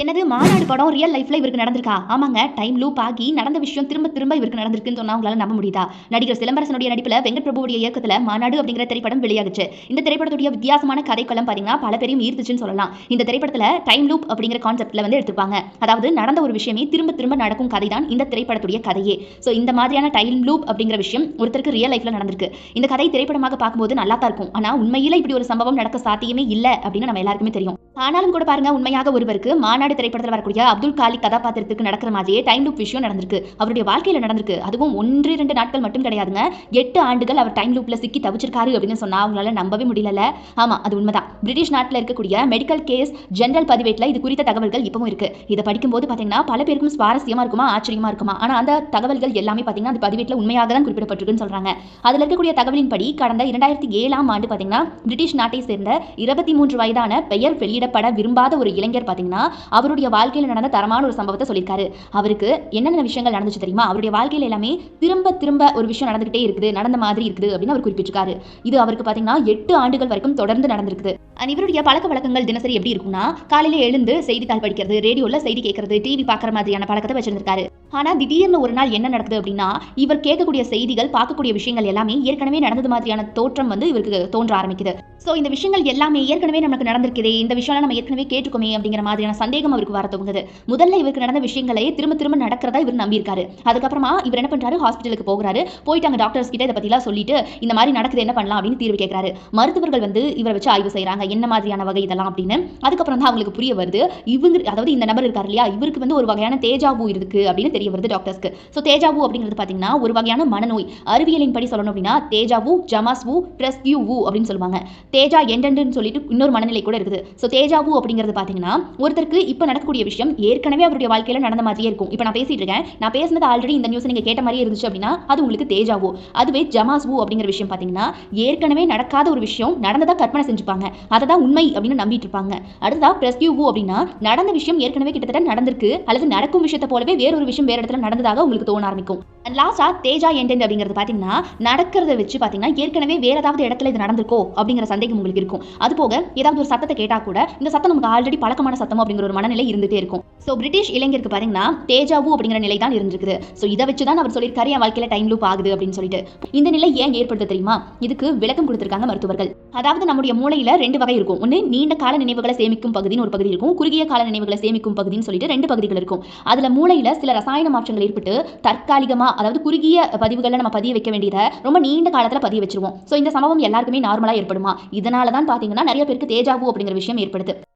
என்னது மாநாடு படம் ரியல் லைஃப்ல இவருக்கு நடந்திருக்கா? ஆமாங்க. டைம் லூப் ஆகி நடந்த விஷயம் திரும்ப திரும்ப இவருக்கு நடந்திருக்குன்னு சொன்னா உங்களால நம்ப முடியுதா? நடிகர் சிலம்பரசனுடைய நடிப்புல வெங்கட் பிரபுவுடைய இயக்கத்துல மாநாடு அப்படிங்கிற திரைப்படம் வெளியாகுச்சு. இந்த திரைப்படத்துடைய வித்தியாசமான கதைக்களம் பாத்தீங்கன்னா பல பேரையும் ஈர்த்துச்சுன்னு சொல்லலாம். இந்த திரைப்படத்துல டைம் லூப் அப்படிங்கிற கான்செப்ட்ல எடுத்திருப்பாங்க. அதாவது நடந்த ஒரு விஷயமே திரும்ப திரும்ப நடக்கும் கதை தான் இந்த திரைப்படத்துடைய கதையே. சோ இந்த மாதிரியான டைம் லூப் அப்படிங்கிற விஷயம் ஒருத்தருக்கு ரியல் லைஃப்ல நடந்திருக்கு. இந்த கதை திரைப்படமாக பார்க்கும்போது நல்லா தான் இருக்கும். ஆனா உண்மையில இப்படி ஒரு சம்பவம் நடக்க சாத்தியமே இல்ல அப்படின்னு நம்ம எல்லாருக்குமே தெரியும். ஆனாலும் கூட பாருங்க உண்மையாக ஒருவருக்கு மாநாடு திரைப்படத்தில் வரக்கூடிய அப்துல் காலிக் கதாபாத்திரத்துக்கு நடக்கிற மாதிரியே டைம் லூப் விஷயம் நடந்திருக்கு. அவருடைய வாழ்க்கையில நடந்திருக்கு. அதுவும் 1-2 நாட்கள் மட்டும் கிடையாதுங்க. 8 ஆண்டுகள் அவர் டைம் லூப்ல சிக்கி தவிச்சிருக்காரு அப்படின்னு சொன்னா அவங்களால நம்பவே முடியல. ஆமா அது உண்மைதான். பிரிட்டிஷ் நாட்டில் இருக்கக்கூடிய மெடிக்கல் கேஸ் ஜெனரல் பதிவேட்ல இது குறித்த தகவல்கள் இப்பவும் இருக்கு. இதை படிக்கும்போது பாத்தீங்கன்னா பல பேருக்கும் சுவாரஸ்யமா இருக்குமா ஆச்சரியமா இருக்குமா. ஆனா அந்த தகவல்கள் எல்லாமே பாத்தீங்கன்னா அந்த பதிவேட்ல உண்மையாக தான் குறிப்பிடப்பட்டிருக்குன்னு சொல்றாங்க. அதுல இருக்கக்கூடிய தகவலின்படி கடந்த 2007ஆம் ஆண்டு பாத்தீங்கன்னா பிரிட்டிஷ் நாட்டை சேர்ந்த 23 வயதான பெயர் வெளியிடப்பட விரும்பாத ஒரு இளைஞர் பாத்தீங்கன்னா அவருடைய வாழ்க்கையில நடந்த தரமான ஒரு சம்பவத்தை சொல்லியிருக்காரு. அவருக்கு என்னென்ன விஷயங்கள் நடந்துச்சு தெரியுமா? அவருடைய வாழ்க்கையில எல்லாமே திரும்ப திரும்ப ஒரு விஷயம் நடந்துகிட்டே இருக்குது, நடந்த மாதிரி இருக்குது அப்படின்னு அவர் குறிப்பிட்டிருக்காரு. இது அவருக்கு பாத்தீங்கன்னா 8 ஆண்டுகள் வரைக்கும் தொடர்ந்து நடந்திருக்குது. இவருடைய பழக்க வழக்கங்கள் தினசரி எப்படி இருக்கும்னா, காலையில எழுந்து செய்தித்தாள் படிக்கிறது, ரேடியோல செய்தி கேட்கறது, டிவி பார்க்குற மாதிரியான பழக்கத்தை வச்சிருந்திருக்காரு. ஆனா திடீர்னு ஒரு நாள் என்ன நடக்குது அப்படின்னா, இவர் கேட்கக்கூடிய செய்திகள், பார்க்கக்கூடிய விஷயங்கள் எல்லாமே ஏற்கனவே நடந்தது மாதிரியான தோற்றம் இவருக்கு தோன்ற ஆரம்பிக்குது. சோ இந்த விஷயங்கள் எல்லாமே ஏற்கனவே நமக்கு நடந்திருக்குதே, இந்த விஷயம்லாம் நம்ம ஏற்கனவே கேட்டுக்கோமே அப்படிங்கிற மாதிரியான சந்தேகம் அவருக்கு வர துவங்குது. முதல்ல இவருக்கு நடந்த விஷயங்களே திரும்ப திரும்ப நடக்கிறதா இவர் நம்பியிருக்காரு. அதுக்கப்புறமா இவர் என்ன பண்றாரு, ஹாஸ்பிட்டலுக்கு போகிறாரு. போயிட்டு அங்க டாக்டர்ஸ் கிட்ட இதை பத்திலாம் சொல்லிட்டு இந்த மாதிரி நடக்குது என்ன பண்ணலாம் அப்படின்னு தீர்வு கேட்கிறாரு. மருத்துவர்கள் இவரை வச்சு ஆய்வு செய்யறாங்க. என்ன மாதிரியான வகை இதெல்லாம் அப்படின்னு. அதுக்கப்புறம் தான் அவங்களுக்கு புரிய வருது. இவங்க அதாவது இந்த நபர் இருக்காரு இல்லையா, இவருக்கு ஒரு வகையான தேஜாவு இருக்கு அப்படின்னு தெரிய வருது டாக்டர்ஸ்க்கு. சோ தேஜாவு அப்படிங்கிறது பாத்தீங்கன்னா ஒரு வகையான மனநோய். அறிவியலின் படி சொல்லணும் அப்படின்னா தேஜாவு, ஜமாஸ்வு, ட்ரெஸ்கியூவு அப்படின்னு சொல்லுவாங்க. தேஜா எண்டெண்டுன்னு சொல்லிட்டு இன்னொரு மனநிலை கூட இருக்குது. சோ தேஜாவு அப்படிங்கிறது பாத்தீங்கன்னா ஒருத்தருக்கு இப்ப நடக்கக்கூடிய விஷயம் ஏற்கனவே அவருடைய வாழ்க்கையில நடந்த மாதிரியே இருக்கும். இப்ப நான் பேசிட்டு இருக்கேன், நான் பேசினது ஆல்ரெடி இந்த நியூஸ் நீங்க கேட்ட மாதிரியே இருந்துச்சு அப்படின்னா அது உங்களுக்கு தேஜாவு. அதுவே ஜமாஸ்வு அப்படிங்கிற விஷயம் பாத்தீங்கன்னா ஏற்கனவே நடக்காத ஒரு விஷயம் நடந்ததா கற்பனை செஞ்சுப்பாங்க. அததான் உண்மை அப்படின்னு நம்பிட்டு இருப்பாங்க. அடுத்ததா பிரஸ்கியூவு அப்படின்னா நடந்த விஷயம் ஏற்கனவே கிட்டத்தட்ட நடந்திருக்கு அல்லது நடக்கும் விஷயத்தை போலவே வேறொரு விஷயம் வேற இடத்துல நடந்ததாக உங்களுக்கு தோண ஆரம்பிக்கும். லாஸ்டா தேஜா எண்டெண்ட் அப்படிங்கிறது பாத்தீங்கன்னா நடக்கிறத வச்சு பாத்தீங்கன்னா ஏற்கனவே வேற ஏதாவது இடத்துல இது நடந்திருக்கோ அப்படிங்கிற சந்தேகம் உங்களுக்கு இருக்கும். அது போக ஏதாவது ஒரு சத்தத்தை கேட்டா கூட இந்த சத்தம் நமக்கு ஆல்ரெடி பழக்கமான சத்தம் அப்படிங்கிற ஒரு மனநிலை இருந்துட்டே இருக்கும். சோ பிரிட்டிஷ் இளைஞருக்கு பாத்தீங்கன்னா தேஜாவு அப்படிங்கிற நிலை தான் இருந்திருக்குது. சோ இதை வச்சுதான் அவர் சொல்லியிருக்காரு என் வாழ்க்கையில டைம் லூப் ஆகுது அப்படின்னு சொல்லிட்டு. இந்த நிலை ஏன் ஏற்படுது தெரியுமா? இதுக்கு விளக்கம் கொடுத்திருக்காங்க மருத்துவர்கள். அதாவது நம்முடைய மூளையில 2 வகை இருக்கும். ஒன்னு நீண்ட கால நினைவுகளை சேமிக்கும் பகுதின்னு ஒரு பகுதி இருக்கும், குறுகிய கால நினைவுகளை சேமிக்கும் பகுதின்னு சொல்லிட்டு 2 பகுதிகள் இருக்கும். அதுல மூளையில சில ரசாயன மாற்றங்கள் ஏற்பட்டு தற்காலிகமா அதாவது குறுகிய பதிவுகளை நம்ம பதிய வைக்க வேண்டியதை ரொம்ப நீண்ட காலத்துல பதிய வச்சிருவோம். சோ இந்த சம்பவம் எல்லாருக்குமே நார்மலா ஏற்படுமா? இதனால தான் பாத்தீங்கன்னா நிறைய பேருக்கு தேஜாவு அப்படிங்கிற விஷயம் ஏற்படுது.